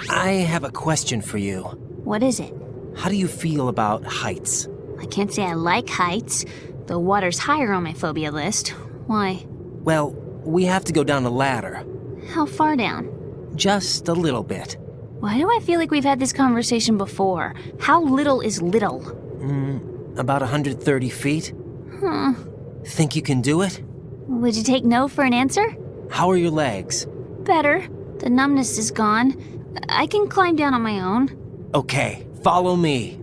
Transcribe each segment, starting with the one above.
I have a question for you. What is it? How do you feel about heights? I can't say I like heights. The water's higher on my phobia list. Why? Well, we have to go down a ladder. How far down? Just a little bit. Why do I feel like we've had this conversation before? How little is little? About 130 feet. Think you can do it? Would you take no for an answer? How are your legs? Better. The numbness is gone. I can climb down on my own. Okay, follow me.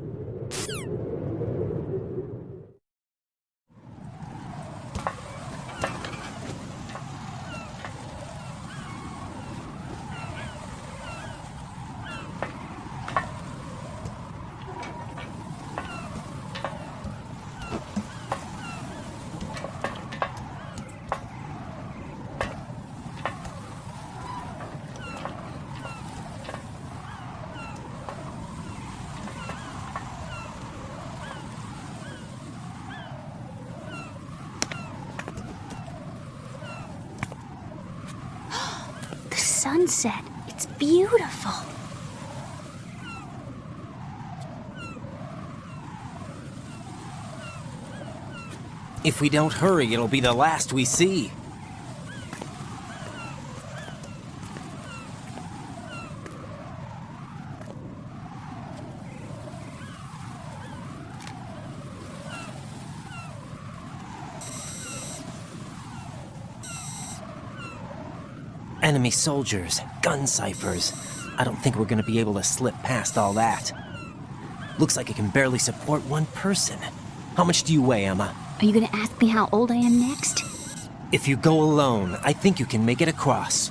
Sunset. It's beautiful. If we don't hurry, it'll be the last we see. Enemy soldiers, gun ciphers. I don't think we're gonna be able to slip past all that. Looks like it can barely support one person. How much do you weigh, Emma? Are you gonna ask me how old I am next? If you go alone, I think you can make it across.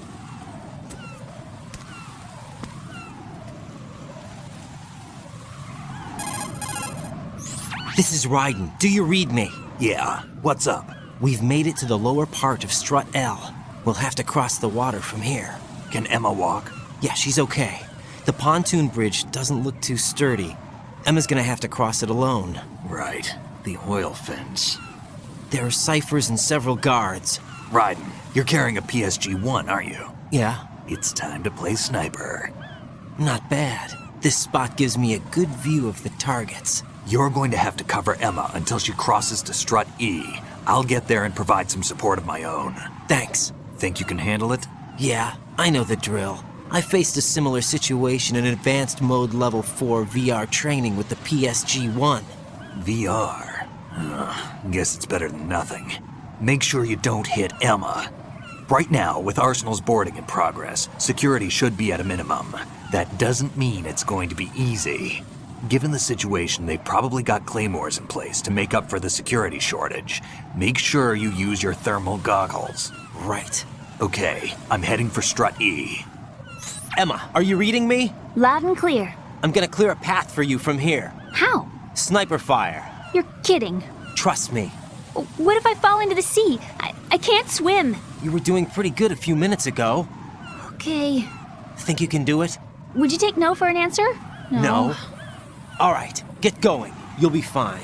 This is Raiden. Do you read me? Yeah, what's up? We've made it to the lower part of Strut L. We'll have to cross the water from here. Can Emma walk? Yeah, she's okay. The pontoon bridge doesn't look too sturdy. Emma's gonna have to cross it alone. Right, the oil fence. There are ciphers and several guards. Raiden, you're carrying a PSG-1, aren't you? Yeah, It's time to play sniper. not bad. This spot gives me a good view of the targets. You're going to have to cover Emma until she crosses to Strut E. I'll get there and provide some support of my own. Thanks. Think you can handle it? Yeah, I know the drill. I faced a similar situation in Advanced Mode Level 4 VR training with the PSG-1. VR? Guess it's better than nothing. Make sure you don't hit Emma. Right now, with Arsenal's boarding in progress, security should be at a minimum. That doesn't mean it's going to be easy. Given the situation, they've probably got claymores in place to make up for the security shortage. Make sure you use your thermal goggles. Right. Okay, I'm heading for Strut E. Emma, are you reading me? Loud and clear. I'm gonna clear a path for you from here. How? Sniper fire. You're kidding. Trust me. What if I fall into the sea? I can't swim. You were doing pretty good a few minutes ago. Okay. Think you can do it? Would you take no for an answer? No. All right, get going. You'll be fine.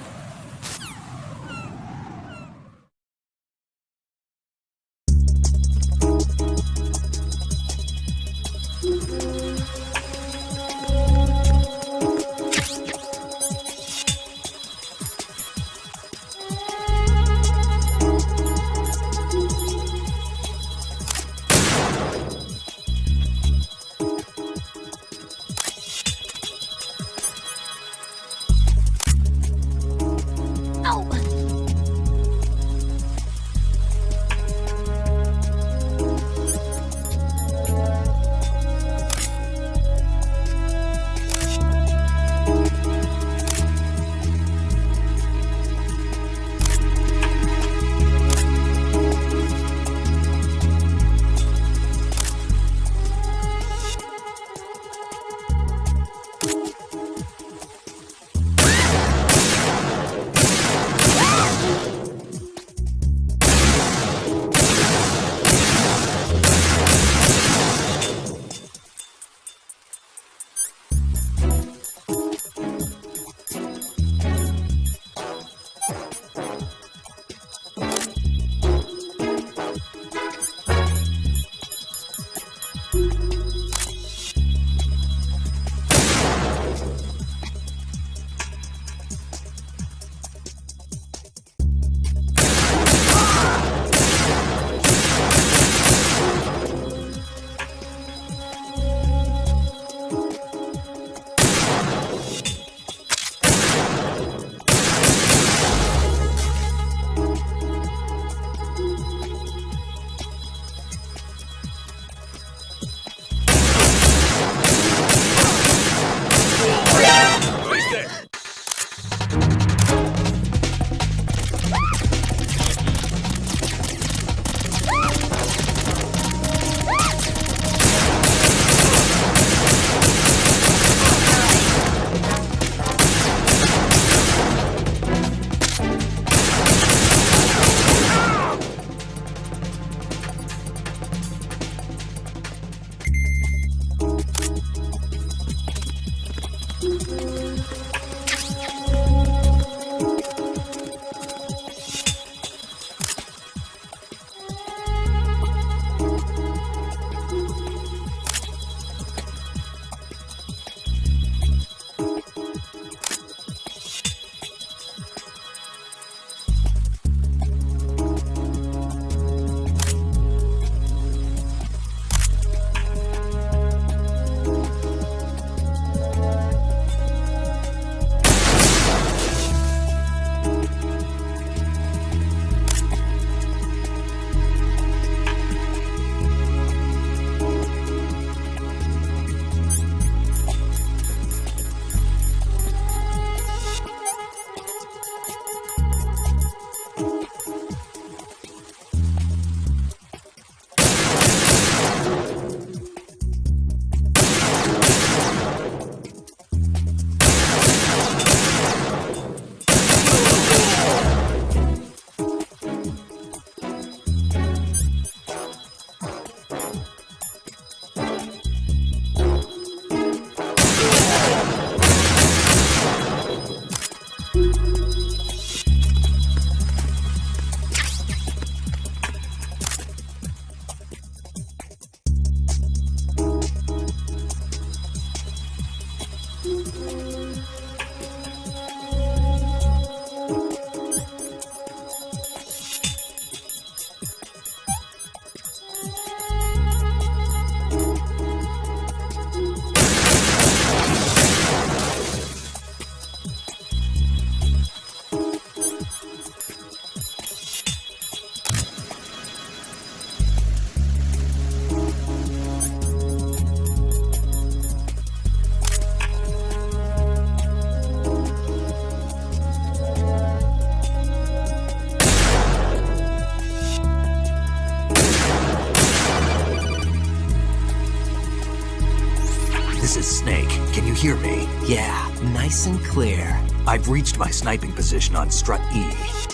hear me? Yeah, nice and clear. I've reached my sniping position on Strut E.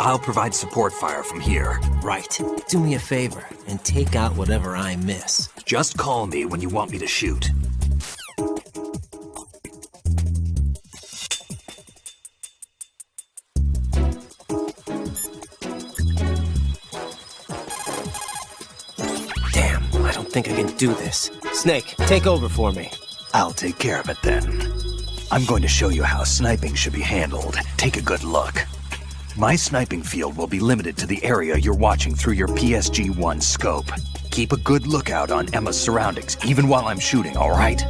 I'll provide support fire from here. Right. Do me a favor and take out whatever I miss. Just call me when you want me to shoot. Damn, I don't think I can do this. Snake, take over for me. I'll take care of it then. I'm going to show you how sniping should be handled. Take a good look. My sniping field will be limited to the area you're watching through your PSG-1 scope. Keep a good lookout on Emma's surroundings, even while I'm shooting, all right?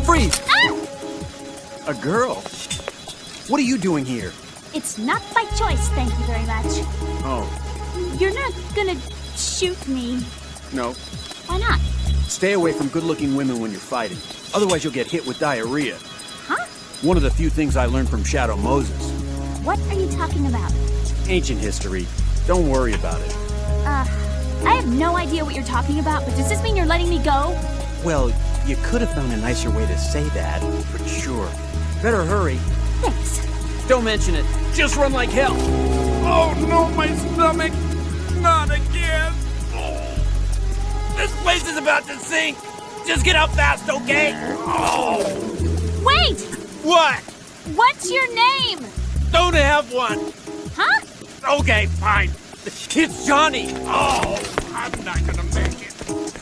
Freeze! A girl? What are you doing here? It's not by choice, thank you very much. Oh, You're not gonna shoot me. no. Why not? Stay away from good-looking women when you're fighting. Otherwise you'll get hit with diarrhea. Huh? One of the few things I learned from Shadow Moses. What are you talking about? Ancient history. Don't worry about it. I have no idea what you're talking about, but does this mean you're letting me go? Well, you could have found a nicer way to say that, for sure. Better hurry. Thanks. Don't mention it. Just run like hell. Oh no, my stomach! Not again! This place is about to sink! Just get out fast, okay? Oh! Wait! What? What's your name? Don't have one! Huh? Okay, fine. It's Johnny! Oh, I'm not gonna make it.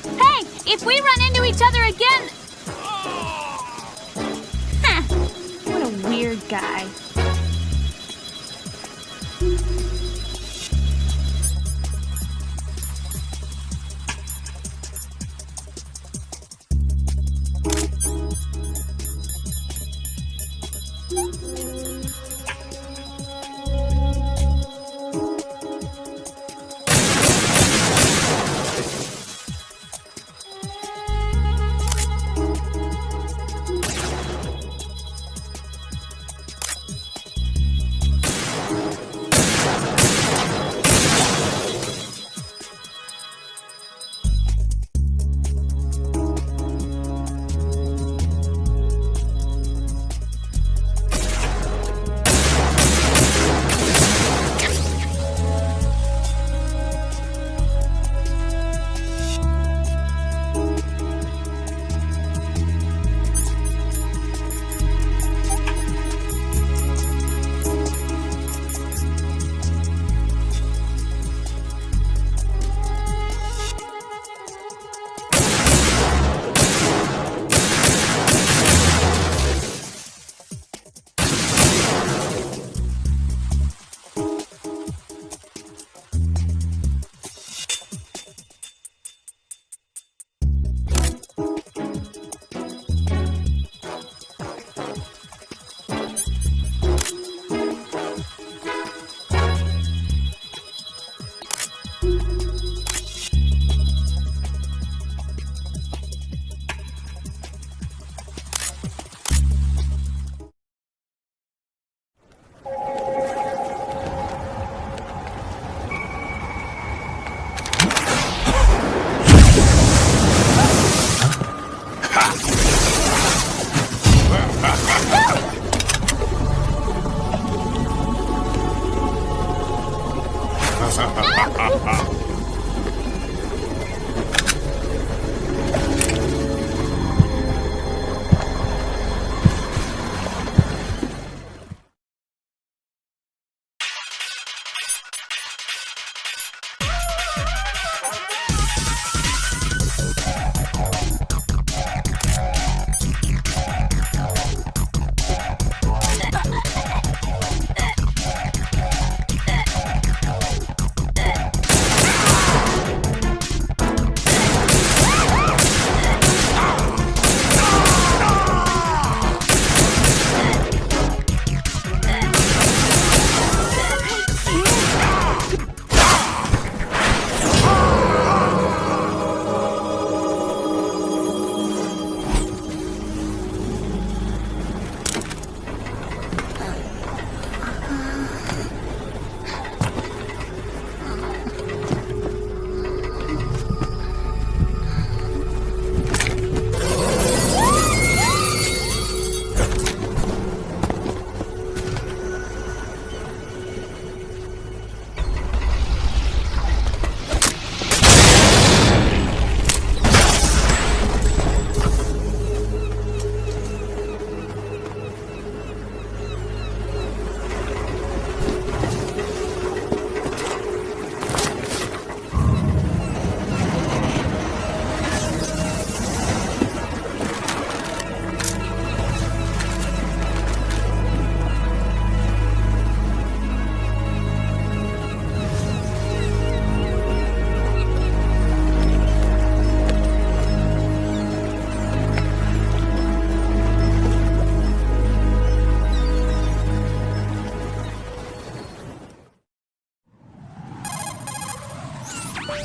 Hey, if we run into each other again... Huh. What a weird guy.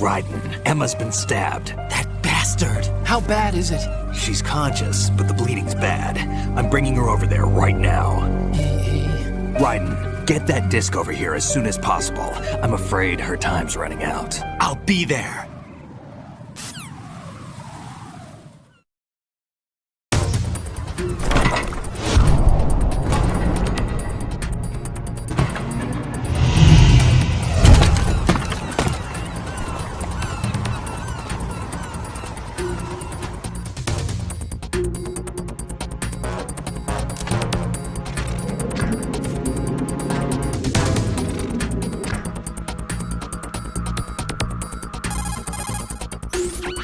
Raiden. Emma's been stabbed. That bastard! How bad is it? She's conscious, but the bleeding's bad. I'm bringing her over there right now. Raiden, get that disc over here as soon as possible. I'm afraid her time's running out. I'll be there.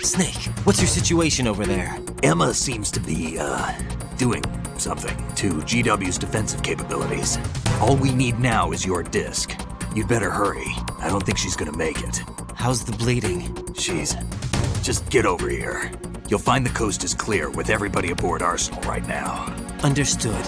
Snake, what's your situation over there? Emma seems to be, doing something to GW's defensive capabilities. All we need now is your disc. You'd better hurry. I don't think she's gonna make it. How's the bleeding? Just get over here. You'll find the coast is clear with everybody aboard Arsenal right now. Understood.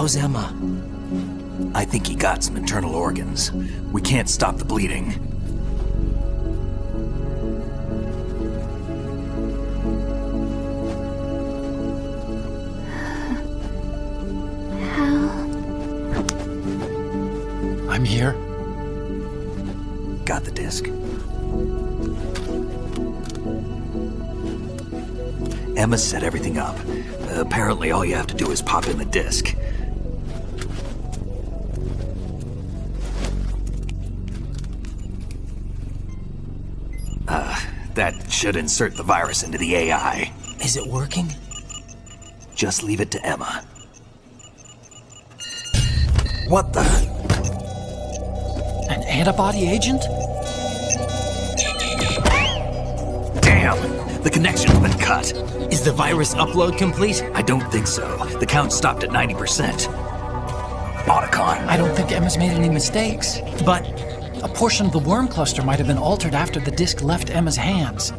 How's Emma? I think he got some internal organs. We can't stop the bleeding. I'm here. Got the disc. Emma set everything up. Apparently all you have to do is pop in the disc. That should insert the virus into the AI. Is it working? Just leave it to Emma. What the? An antibody agent? Damn! The connection's been cut. Is the virus upload complete? I don't think so. The count stopped at 90%. Otacon. I don't think Emma's made any mistakes. But A portion of the worm cluster might have been altered after the disc left Emma's hands.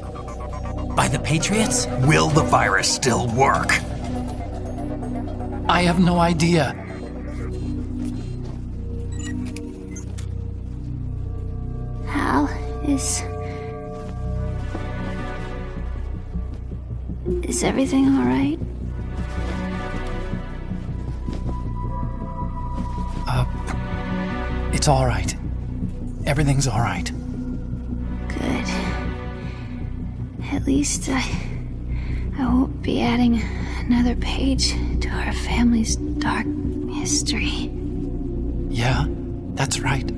by the Patriots? Will the virus still work? I have no idea. Hal, is everything all right? It's all right. Everything's all right. Good. At least I won't be adding another page to our family's dark history. Yeah, that's right.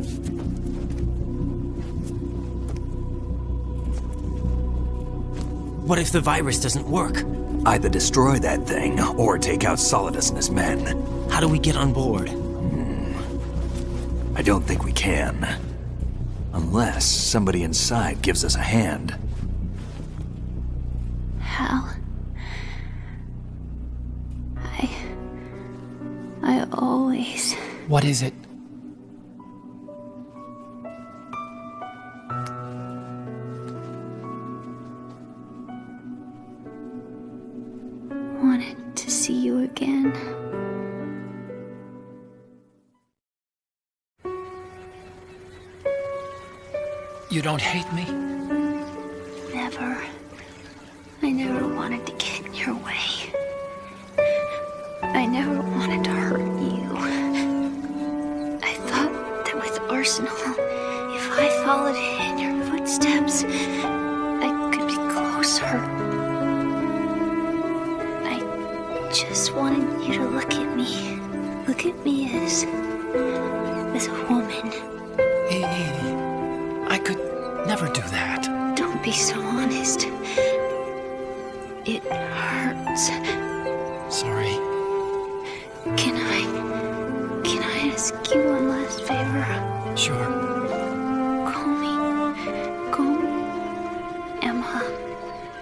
What if the virus doesn't work? Either destroy that thing or take out Solidus and his men. How do we get on board? I don't think we can. Unless somebody inside gives us a hand. Hal, I always... What is it? wanted to see you again. You don't hate me? Never. I never wanted to get in your way. I never wanted to hurt you. I thought that with Arsenal, if I followed in your footsteps, I could be closer. I just wanted you to look at me. Look at me as a woman. Hey, I could never do that. Don't be so honest. It hurts. Sorry. Can I ask you one last favor? Sure. Call me Emma.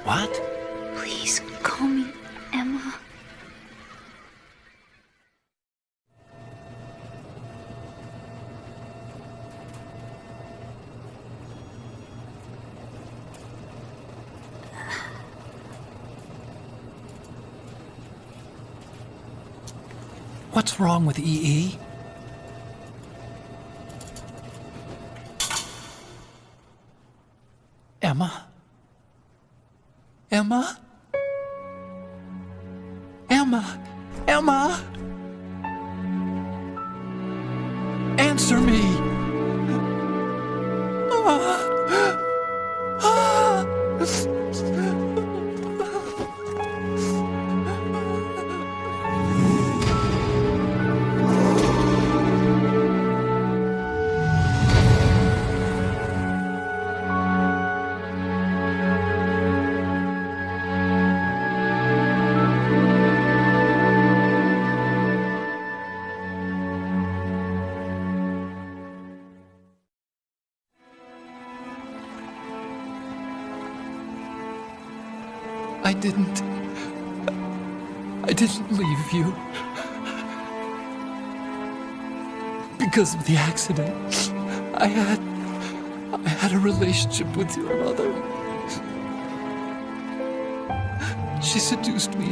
What? Please call me Emma. What's wrong with EE? Emma? Emma? Emma? Emma? Answer me! I didn't leave you. Because of the accident, I had a relationship with your mother. She seduced me.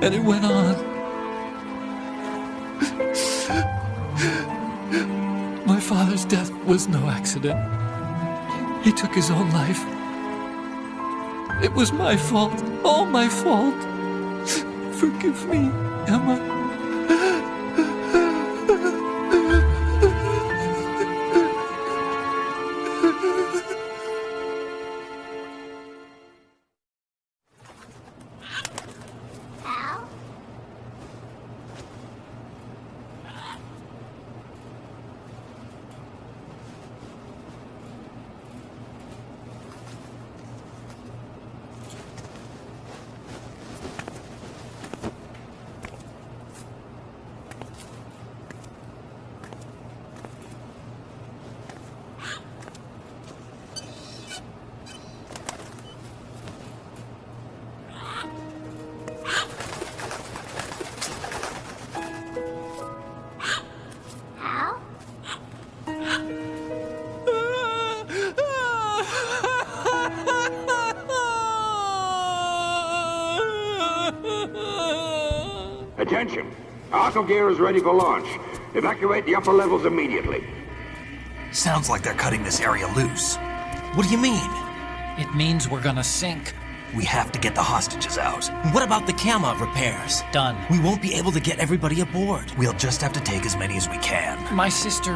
And it went on. My father's death was no accident. He took his own life. It was my fault, all my fault. Forgive me, Emma. Al? Attention. Auto gear is ready for launch. Evacuate the upper levels immediately. Sounds like they're cutting this area loose. What do you mean? It means we're gonna sink. We have to get the hostages out. What about the camo repairs? Done. We won't be able to get everybody aboard. We'll just have to take as many as we can. My sister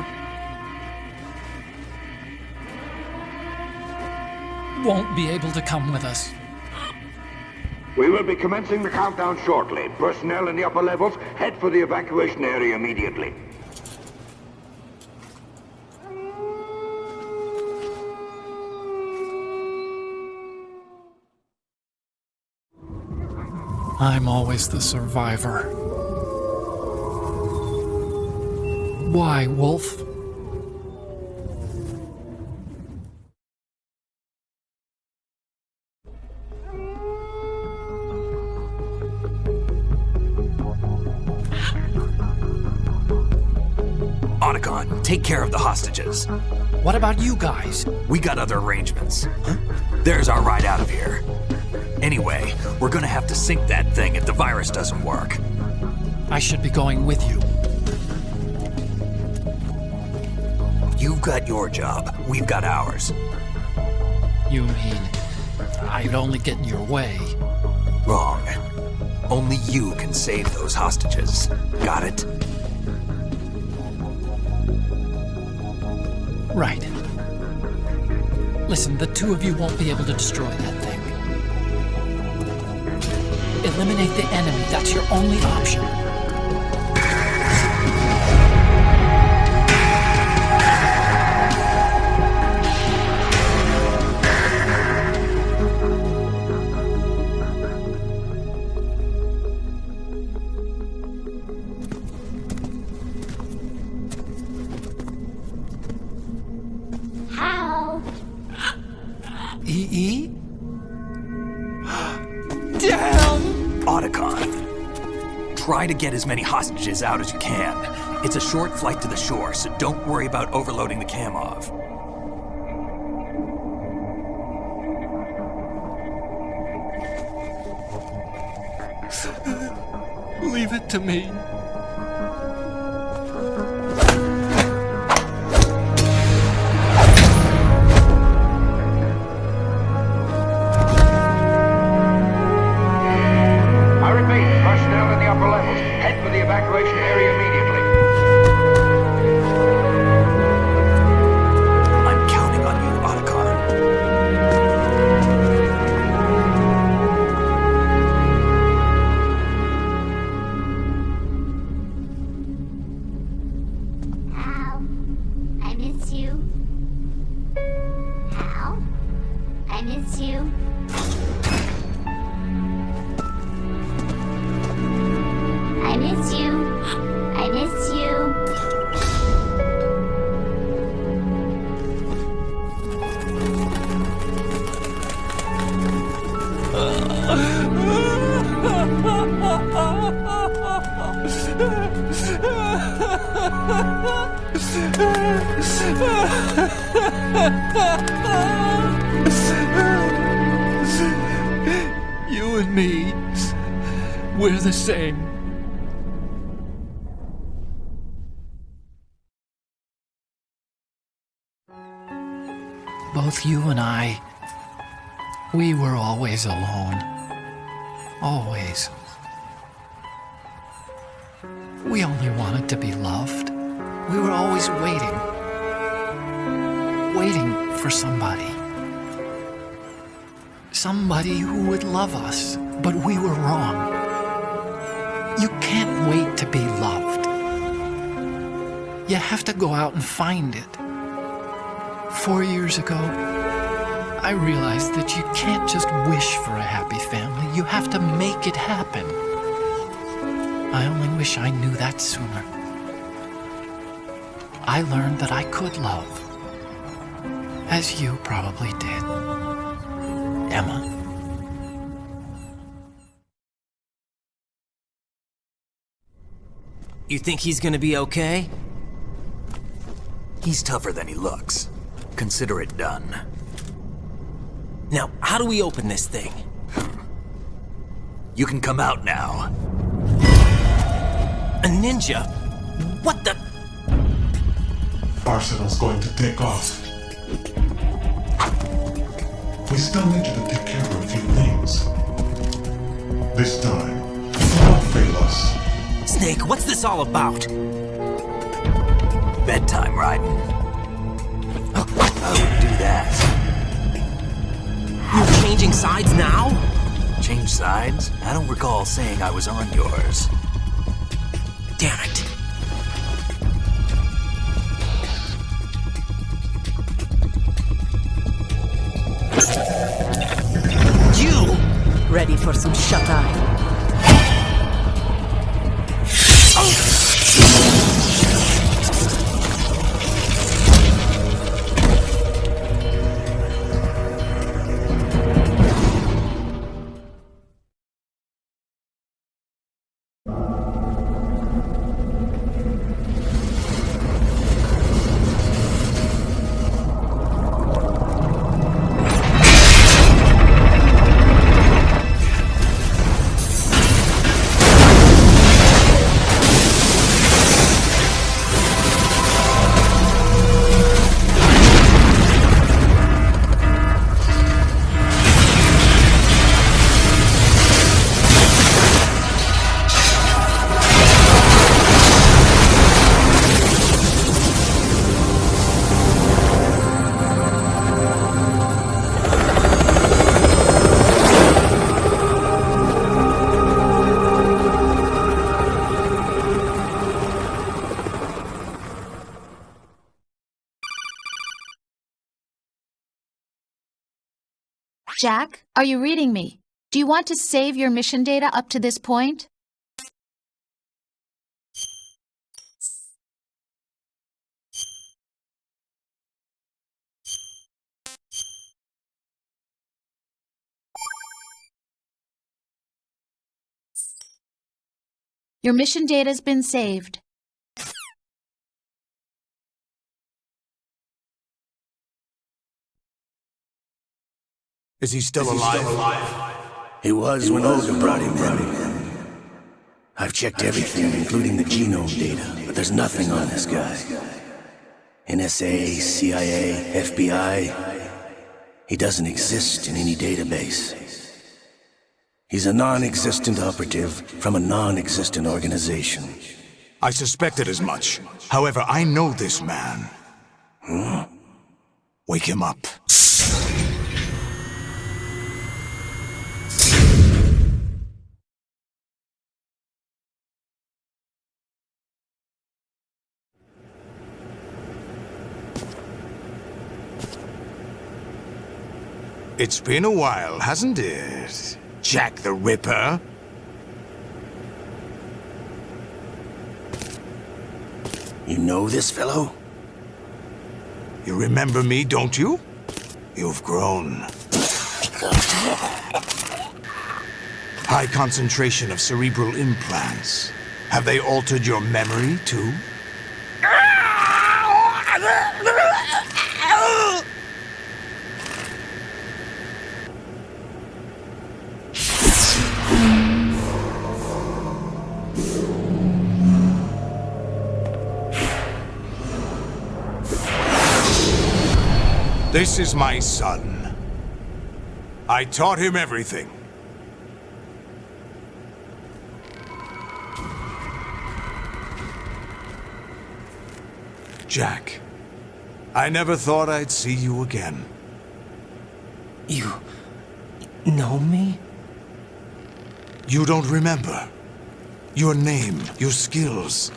won't be able to come with us. We will be commencing the countdown shortly. Personnel in the upper levels, head for the evacuation area immediately. I'm always the survivor. Why, Wolf? Otacon, take care of the hostages. What about you guys? We got other arrangements. There's our ride out of here. Anyway, we're gonna have to sink that thing if the virus doesn't work. I should be going with you. You've got your job, we've got ours. You mean I'd only get in your way? Wrong. Only you can save those hostages. Got it? Right. Listen, the two of you won't be able to destroy that thing. Eliminate the enemy. That's your only option. How? EE? Damn! Otacon, try to get as many hostages out as you can. It's a short flight to the shore, so don't worry about overloading the Kamov. Leave it to me. I repeat, personnel in the upper levels, head for the evacuation area immediately. I'm counting on you, Otacon. Hal, I miss you. Hal, I miss you. I miss you. I miss you. You and me, we're the same. Both you and I, we were always alone. Always. We only wanted to be loved. We were always waiting. Waiting for somebody. Somebody who would love us, but we were wrong. You can't wait to be loved. You have to go out and find it. 4 years ago, I realized that you can't just wish for a happy family. You have to make it happen. I only wish I knew that sooner. I learned that I could love, as you probably did. Emma. You think he's gonna be okay? He's tougher than he looks. Consider it done. Now, how do we open this thing? You can come out now. A ninja? What the? Arsenal's going to take off. We still need you to take care of a few things. This time, don't fail us. Snake, what's this all about? Bedtime, Raiden. I wouldn't do that. You're changing sides now? Change sides? I don't recall saying I was on yours. Damn it. You! Ready for some shut-eye? Jack, are you reading me? Do you want to save your mission data up to this point? Your mission data's been saved. Is he still alive? He was when Olga brought him in. I've checked everything, including the genome data, but there's nothing on this guy. NSA, CIA, FBI. He doesn't exist in any database. He's a non-existent operative from a non-existent organization. I suspected as much. However, I know this man. Huh? Wake him up. It's been a while, hasn't it? Jack the Ripper? You know this fellow? You remember me, don't you? You've grown. High concentration of cerebral implants. Have they altered your memory, too? This is my son. I taught him everything. Jack, I never thought I'd see you again. You know me? You don't remember. Your name, your skills.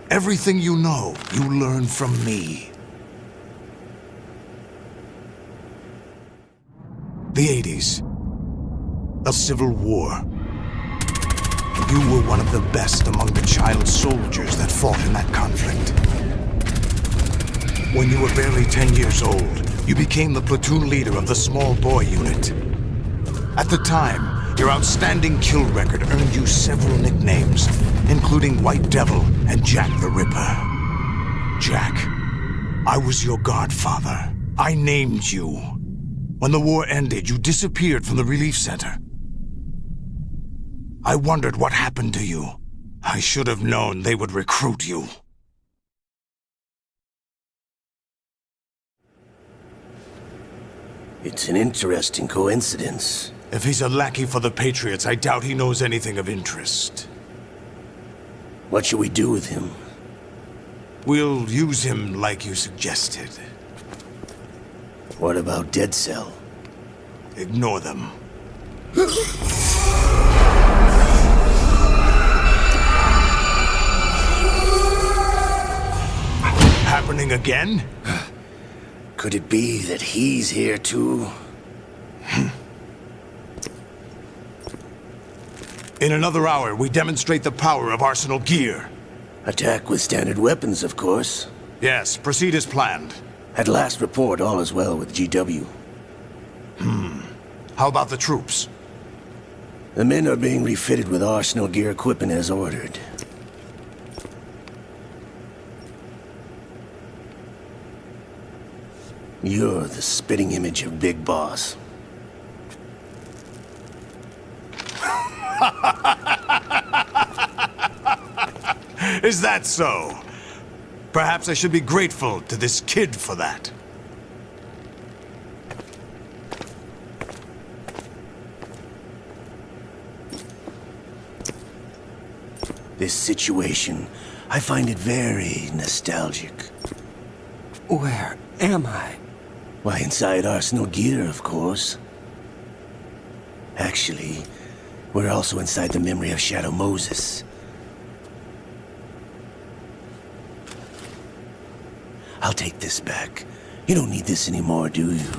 Everything you know, you learned from me. The 80s. A civil war. You were one of the best among the child soldiers that fought in that conflict. When you were barely 10 years old, you became the platoon leader of the small boy unit. At the time, your outstanding kill record earned you several nicknames, including White Devil and Jack the Ripper. Jack, I was your godfather. I named you. When the war ended, you disappeared from the relief center. I wondered what happened to you. I should have known they would recruit you. It's an interesting coincidence. If he's a lackey for the Patriots, I doubt he knows anything of interest. What should we do with him? We'll use him like you suggested. What about Dead Cell? Ignore them. Happening again? Could it be that he's here too? In another hour, we demonstrate the power of Arsenal gear. Attack with standard weapons, of course. Yes, proceed as planned. At last report, all is well with GW. How about the troops? The men are being refitted with Arsenal gear equipment as ordered. You're the spitting image of Big Boss. Is that so? Perhaps I should be grateful to this kid for that. This situation, I find it very nostalgic. Where am I? Why, inside Arsenal gear, of course. Actually, we're also inside the memory of Shadow Moses. I'll take this back. You don't need this anymore, do you?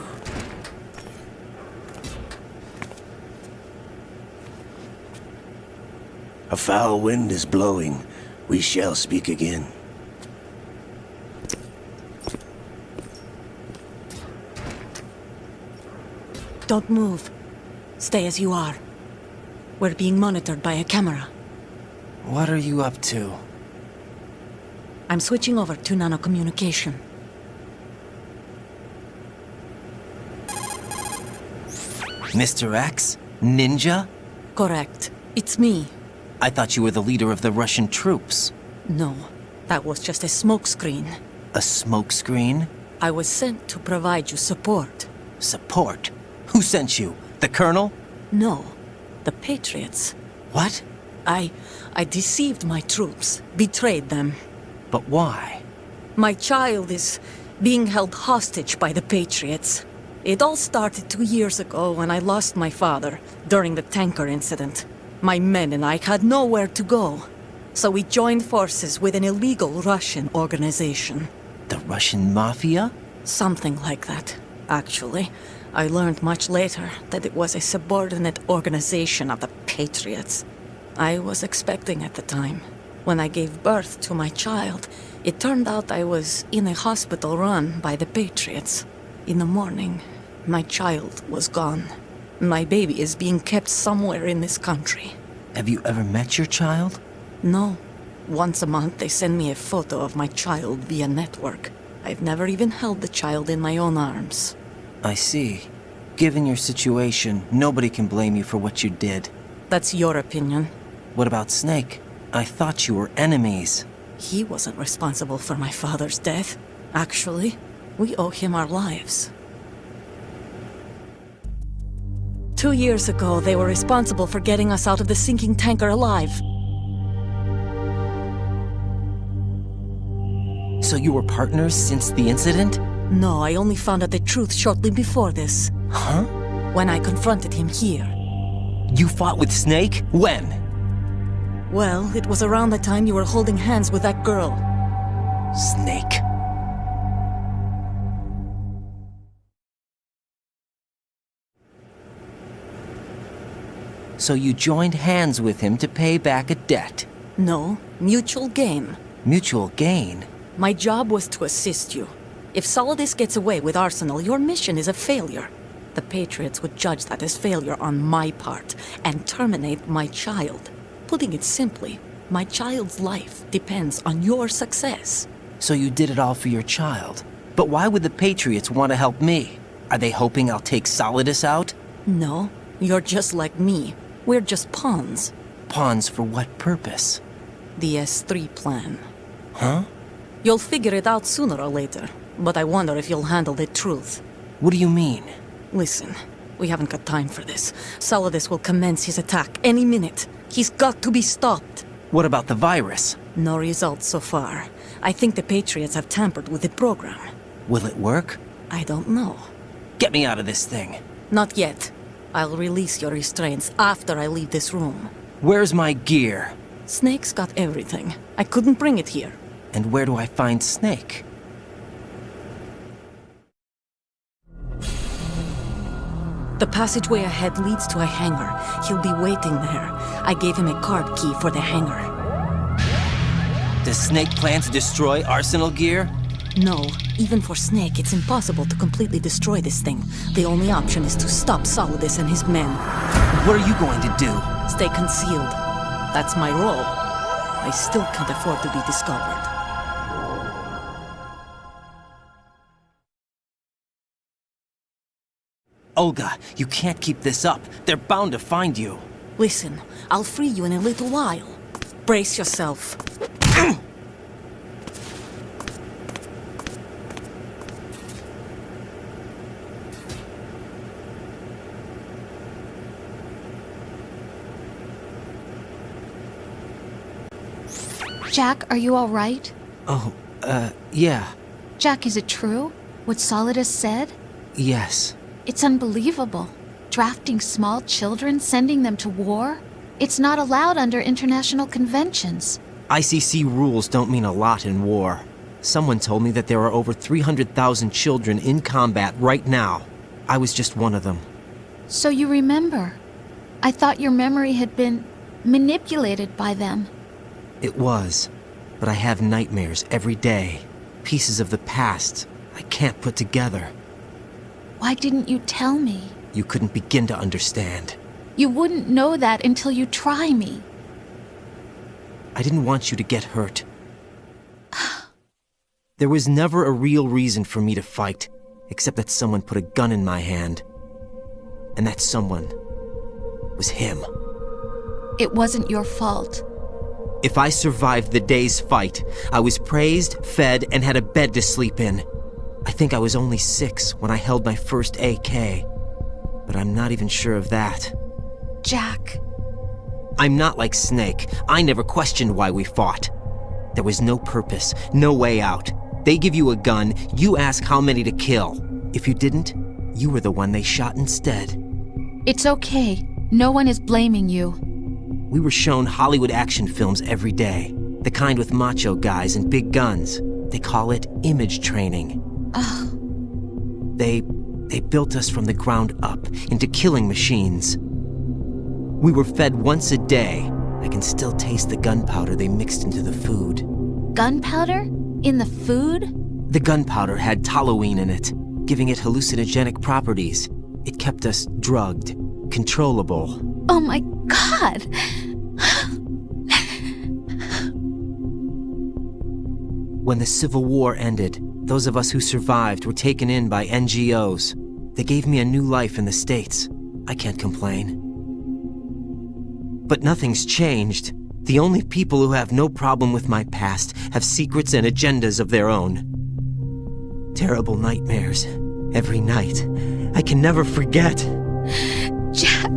A foul wind is blowing. We shall speak again. Don't move. Stay as you are. We're being monitored by a camera. What are you up to? I'm switching over to nanocommunication. Mr. X? Ninja? Correct. It's me. I thought you were the leader of the Russian troops. No, that was just a smokescreen. A smokescreen? I was sent to provide you support. Support? Who sent you? The Colonel? No, the Patriots. What? I deceived my troops, betrayed them. But why? My child is being held hostage by the Patriots. It all started 2 years ago when I lost my father during the tanker incident. My men and I had nowhere to go, so we joined forces with an illegal Russian organization. The Russian Mafia? Something like that, actually. I learned much later that it was a subordinate organization of the Patriots. I was expecting at the time. When I gave birth to my child, it turned out I was in a hospital run by the Patriots. In the morning, my child was gone. My baby is being kept somewhere in this country. Have you ever met your child? No. Once a month, they send me a photo of my child via network. I've never even held the child in my own arms. I see. Given your situation, nobody can blame you for what you did. That's your opinion. What about Snake? I thought you were enemies. He wasn't responsible for my father's death. Actually, we owe him our lives. 2 years ago, they were responsible for getting us out of the sinking tanker alive. So you were partners since the incident? No, I only found out the truth shortly before this. Huh? When I confronted him here. You fought with Snake? When? Well, it was around the time you were holding hands with that girl. Snake. So you joined hands with him to pay back a debt? No, mutual gain. Mutual gain? My job was to assist you. If Solidus gets away with Arsenal, your mission is a failure. The Patriots would judge that as failure on my part and terminate my child. Putting it simply, my child's life depends on your success. So you did it all for your child. But why would the Patriots want to help me? Are they hoping I'll take Solidus out? No, you're just like me. We're just pawns. Pawns for what purpose? The S3 plan. Huh? You'll figure it out sooner or later, but I wonder if you'll handle the truth. What do you mean? Listen, we haven't got time for this. Solidus will commence his attack any minute. He's got to be stopped. What about the virus? No results so far. I think the Patriots have tampered with the program. Will it work? I don't know. Get me out of this thing. Not yet. I'll release your restraints after I leave this room. Where's my gear? Snake's got everything. I couldn't bring it here. And where do I find Snake? The passageway ahead leads to a hangar. He'll be waiting there. I gave him a card key for the hangar. Does Snake plan to destroy Arsenal gear? No. Even for Snake, it's impossible to completely destroy this thing. The only option is to stop Solidus and his men. What are you going to do? Stay concealed. That's my role. I still can't afford to be discovered. Olga, you can't keep this up. They're bound to find you. Listen, I'll free you in a little while. Brace yourself. Jack, are you all right? Oh, yeah. Jack, is it true? What Solidus said? Yes. It's unbelievable. Drafting small children, sending them to war? It's not allowed under international conventions. ICC rules don't mean a lot in war. Someone told me that there are over 300,000 children in combat right now. I was just one of them. So you remember? I thought your memory had been manipulated by them. It was, but I have nightmares every day. Pieces of the past I can't put together. Why didn't you tell me? You couldn't begin to understand. You wouldn't know that until you try me. I didn't want you to get hurt. There was never a real reason for me to fight, except that someone put a gun in my hand. And that someone was him. It wasn't your fault. If I survived the day's fight, I was praised, fed, and had a bed to sleep in. I think I was only 6 when I held my first AK. But I'm not even sure of that. Jack. I'm not like Snake. I never questioned why we fought. There was no purpose, no way out. They give you a gun, you ask how many to kill. If you didn't, you were the one they shot instead. It's okay. No one is blaming you. We were shown Hollywood action films every day. The kind with macho guys and big guns. They call it image training. They built us from the ground up into killing machines. We were fed once a day. I can still taste the gunpowder they mixed into the food. Gunpowder? In the food? The gunpowder had toluene in it, giving it hallucinogenic properties. It kept us drugged, controllable. Oh my God! When the Civil War ended, those of us who survived were taken in by NGOs. They gave me a new life in the States. I can't complain. But nothing's changed. The only people who have no problem with my past have secrets and agendas of their own. Terrible nightmares. Every night. I can never forget. Jack.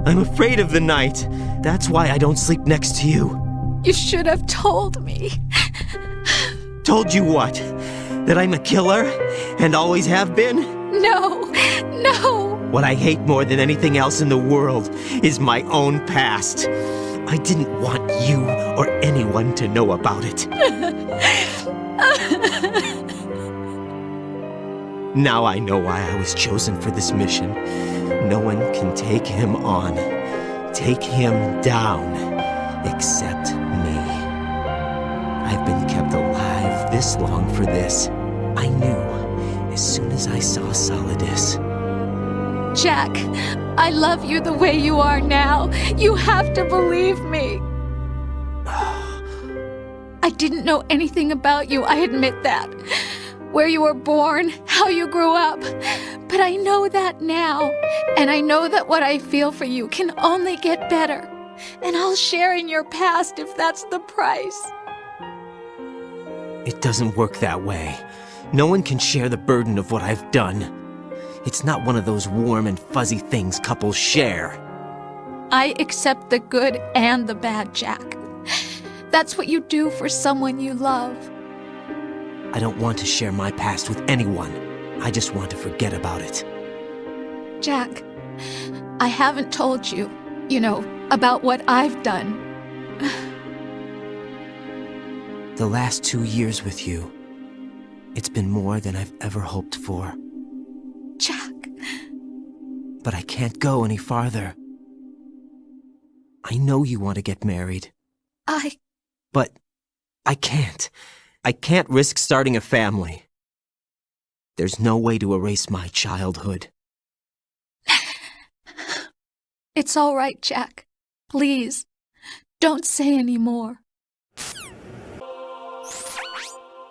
I'm afraid of the night. That's why I don't sleep next to you. You should have told me. Told you what? That I'm a killer? And always have been? No. What I hate more than anything else in the world is my own past. I didn't want you or anyone to know about it. Now I know why I was chosen for this mission. No one can take him on, take him down, except me. I've been kept alive this long for this. I knew as soon as I saw Solidus. Jack, I love you the way you are now. You have to believe me. I didn't know anything about you, I admit that. Where you were born, how you grew up. But I know that now. And I know that what I feel for you can only get better. and I'll share in your past if that's the price. It doesn't work that way. No one can share the burden of what I've done. It's not one of those warm and fuzzy things couples share. I accept the good and the bad, Jack. That's what you do for someone you love. I don't want to share my past with anyone. I just want to forget about it. Jack, I haven't told you, about what I've done. The last 2 years with you, it's been more than I've ever hoped for. Jack. But I can't go any farther. I know you want to get married. But I can't. I can't risk starting a family. There's no way to erase my childhood. It's all right, Jack. Please, don't say any more.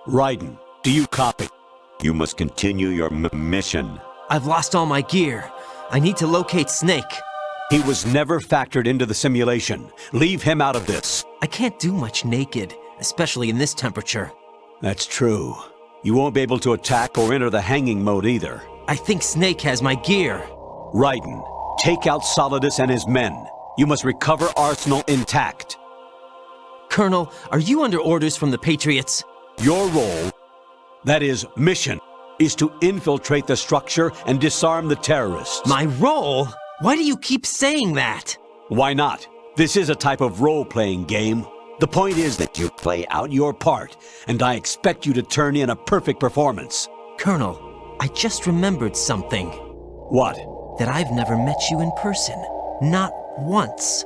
Raiden, do you copy? You must continue your mission. I've lost all my gear. I need to locate Snake. He was never factored into the simulation. Leave him out of this. I can't do much naked, especially in this temperature. That's true. You won't be able to attack or enter the hanging mode either. I think Snake has my gear. Raiden, take out Solidus and his men. You must recover Arsenal intact. Colonel, are you under orders from the Patriots? Your role, that is, mission, is to infiltrate the structure and disarm the terrorists. My role? Why do you keep saying that? Why not? This is a type of role-playing game. The point is that you play out your part, and I expect you to turn in a perfect performance. Colonel, I just remembered something. What? That I've never met you in person. Not once.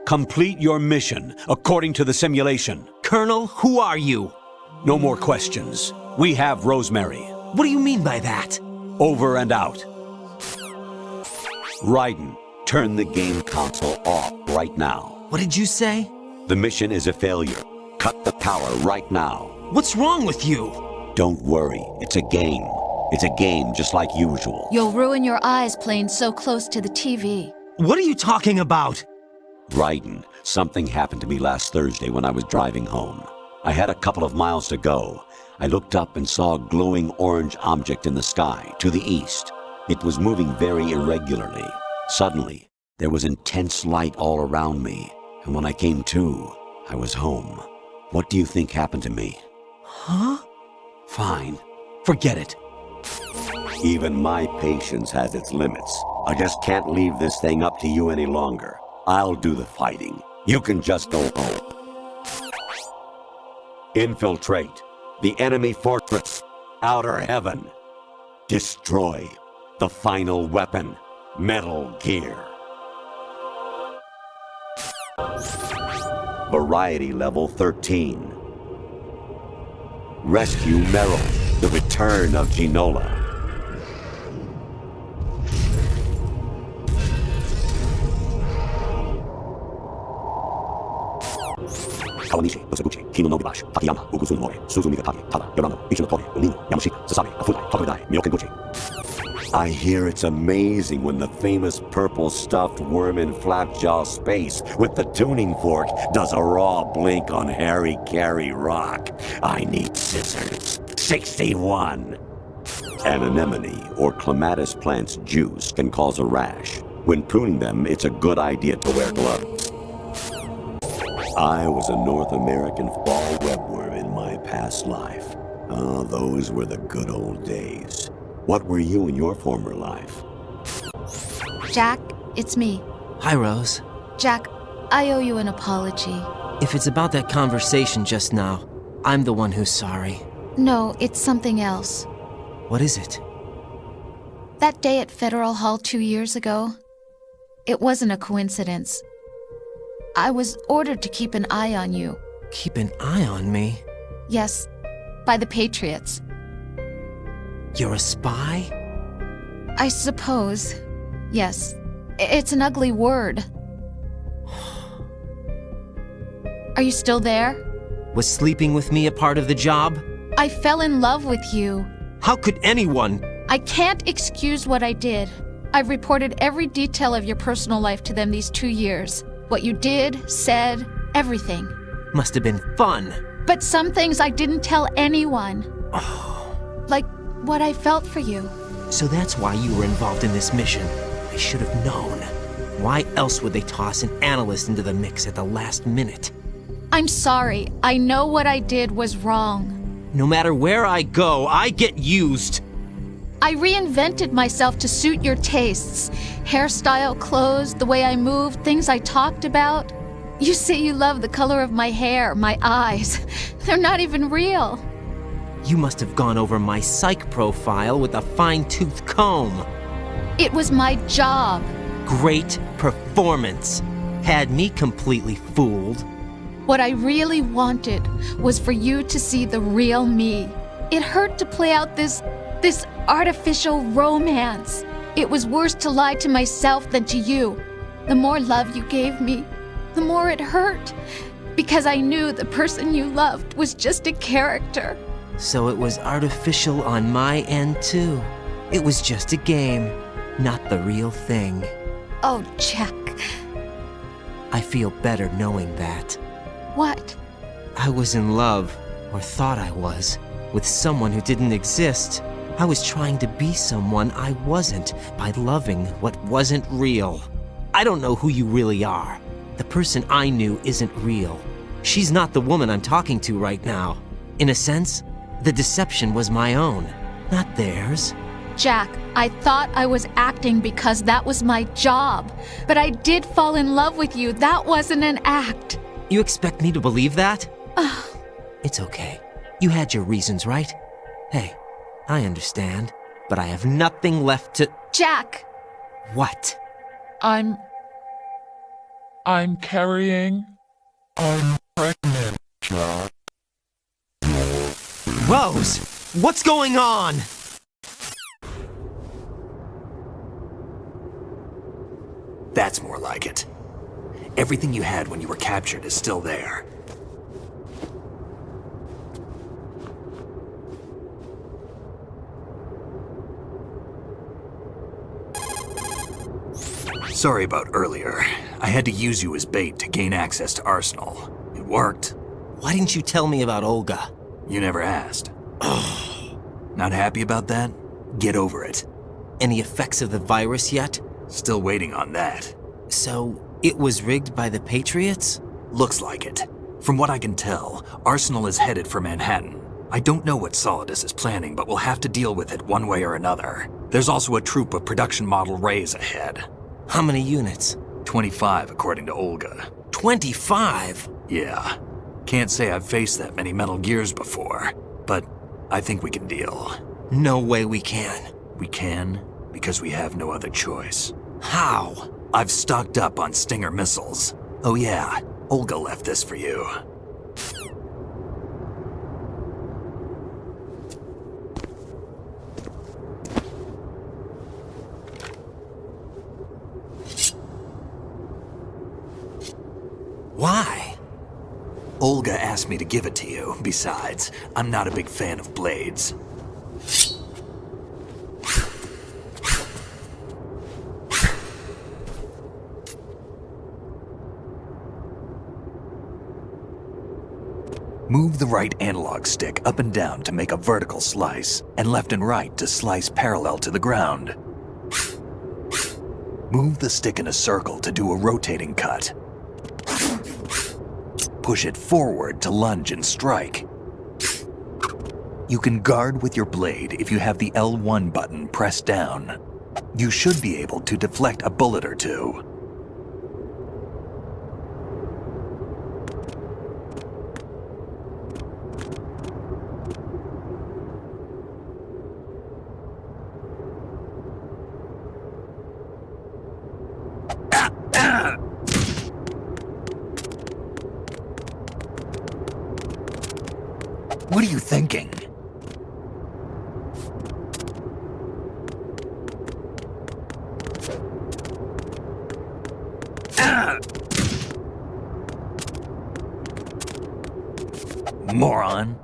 Complete your mission, according to the simulation. Colonel, who are you? No more questions. We have Rosemary. What do you mean by that? Over and out. Raiden, Turn the game console off right now. What did you say? The mission is a failure. Cut the power right now. What's wrong with you? Don't worry, it's a game. It's a game just like usual. You'll ruin your eyes playing so close to the TV. What are you talking about? Raiden, something happened to me last Thursday when I was driving home. I had a couple of miles to go. I looked up and saw a glowing orange object in the sky to the east. It was moving very irregularly. Suddenly, there was intense light all around me, and when I came to, I was home. What do you think happened to me? Huh? Fine. Forget it. Even my patience has its limits. I just can't leave this thing up to you any longer. I'll do the fighting. You can just go home. Infiltrate the enemy fortress, Outer Heaven. Destroy the final weapon, Metal Gear. Variety level 13. Rescue Meryl, the return of Ginola. Kawanishi, Osaguchi, Kino no Gibash, Takayama, Ugusun Mori, Suzumi Gataki, Tada, Yorano, Ichinotori, Umino, Yamashita, Sasabe, Afudai, Tokudai, Miyokenguchi. I hear it's amazing when the famous purple stuffed worm in Flapjaw Space with the tuning fork does a raw blink on Harry Carey Rock. I need scissors. 61. An anemone or clematis plant's juice can cause a rash. When pruning them, it's a good idea to wear gloves. I was a North American fall webworm in my past life. Oh, those were the good old days. What were you in your former life? Jack, it's me. Hi, Rose. Jack, I owe you an apology. If it's about that conversation just now, I'm the one who's sorry. No, it's something else. What is it? That day at Federal Hall 2 years ago, it wasn't a coincidence. I was ordered to keep an eye on you. Keep an eye on me? Yes, by the Patriots. You're a spy? I suppose. Yes. It's an ugly word. Are you still there? Was sleeping with me a part of the job? I fell in love with you. How could anyone? I can't excuse what I did. I've reported every detail of your personal life to them these 2 years. What you did, said, everything. Must have been fun. But some things I didn't tell anyone. Like what I felt for you. So that's why you were involved in this mission. I should have known. Why else would they toss an analyst into the mix at the last minute? I'm sorry. I know what I did was wrong. No matter where I go, I get used. I reinvented myself to suit your tastes. Hairstyle, clothes, the way I moved, things I talked about. You say you love the color of my hair, my eyes. They're not even real. You must have gone over my psych profile with a fine-tooth comb. It was my job. Great performance. Had me completely fooled. What I really wanted was for you to see the real me. It hurt to play out this artificial romance. It was worse to lie to myself than to you. The more love you gave me, the more it hurt. Because I knew the person you loved was just a character. So it was artificial on my end too. It was just a game, not the real thing. Oh, Jack. I feel better knowing that. What? I was in love, or thought I was, with someone who didn't exist. I was trying to be someone I wasn't by loving what wasn't real. I don't know who you really are. The person I knew isn't real. She's not the woman I'm talking to right now. In a sense, the deception was my own, not theirs. Jack, I thought I was acting because that was my job. But I did fall in love with you. That wasn't an act. You expect me to believe that? It's okay. You had your reasons, right? Hey, I understand, but I have nothing left to— Jack! What? I'm carrying. I'm pregnant, Jack. Rose! What's going on? That's more like it. Everything you had when you were captured is still there. Sorry about earlier. I had to use you as bait to gain access to Arsenal. It worked. Why didn't you tell me about Olga? You never asked. Not happy about that? Get over it. Any effects of the virus yet? Still waiting on that. So, it was rigged by the Patriots? Looks like it. From what I can tell, Arsenal is headed for Manhattan. I don't know what Solidus is planning, but we'll have to deal with it one way or another. There's also a troop of production model Rays ahead. How many units? 25, according to Olga. 25? Yeah. Can't say I've faced that many Metal Gears before, but I think we can deal. No way we can. We can, because we have no other choice. How? I've stocked up on Stinger missiles. Oh yeah, Olga left this for you. Why? Olga asked me to give it to you. Besides, I'm not a big fan of blades. Move the right analog stick up and down to make a vertical slice, and left and right to slice parallel to the ground. Move the stick in a circle to do a rotating cut. Push it forward to lunge and strike. You can guard with your blade if you have the L1 button pressed down. You should be able to deflect a bullet or two. What are you thinking? Moron.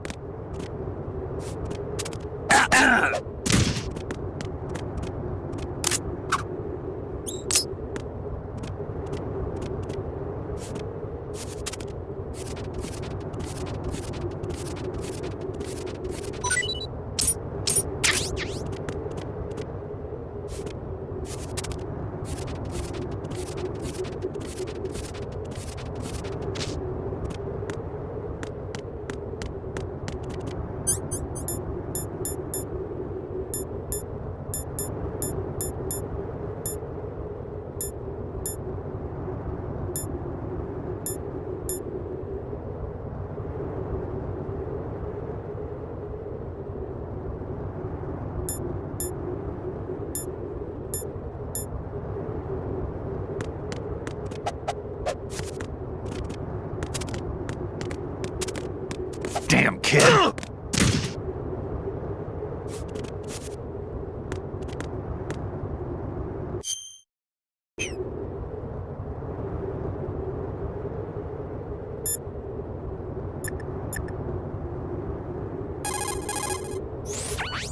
Damn, kid!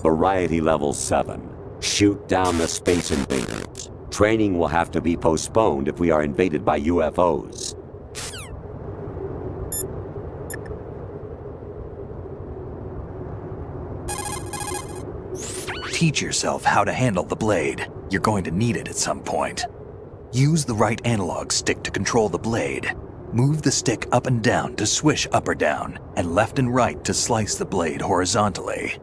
Variety level 7. Shoot down the space invaders. Training will have to be postponed if we are invaded by UFOs. Teach yourself how to handle the blade. You're going to need it at some point. Use the right analog stick to control the blade. Move the stick up and down to swish up or down, and left and right to slice the blade horizontally.